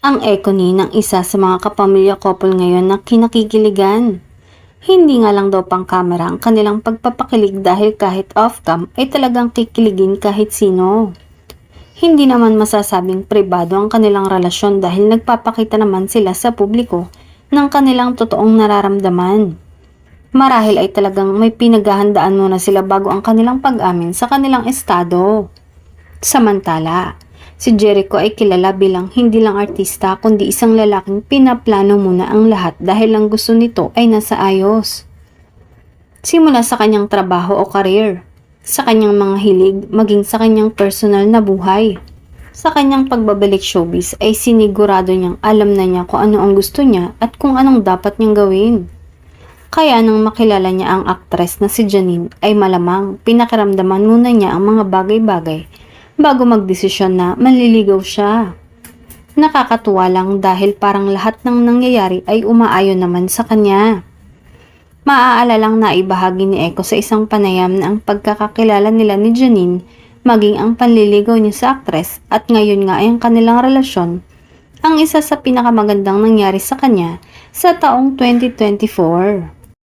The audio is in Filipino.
Ang Econy ng isa sa mga kapamilya couple ngayon na kinakikiligan. Hindi nga lang daw pang kamera ang kanilang pagpapakilig dahil kahit off-cam ay talagang kikiligin kahit sino. Hindi naman masasabing pribado ang kanilang relasyon dahil nagpapakita naman sila sa publiko ng kanilang totoong nararamdaman. Marahil ay talagang may pinaghahandaan muna sila bago ang kanilang pag-amin sa kanilang estado. Samantala, si Jericho ay kilala bilang hindi lang artista kundi isang lalaking pinaplano muna ang lahat dahil ang gusto nito ay nasa ayos. Simula sa kanyang trabaho o career, sa kanyang mga hilig, maging sa kanyang personal na buhay. Sa kanyang pagbabalik showbiz ay sinigurado niyang alam na niya kung ano ang gusto niya at kung anong dapat niyang gawin. Kaya nang makilala niya ang aktres na si Janine ay malamang pinakiramdaman muna niya ang mga bagay-bagay bago magdesisyon na manliligaw siya. Nakakatuwa lang dahil parang lahat ng nangyayari ay umaayon naman sa kanya. Maaalalang naibahagi ni Echo sa isang panayam na ang pagkakakilala nila ni Janine maging ang panliligaw niya sa aktres at ngayon nga ay ang kanilang relasyon ang isa sa pinakamagandang nangyari sa kanya sa taong 2024.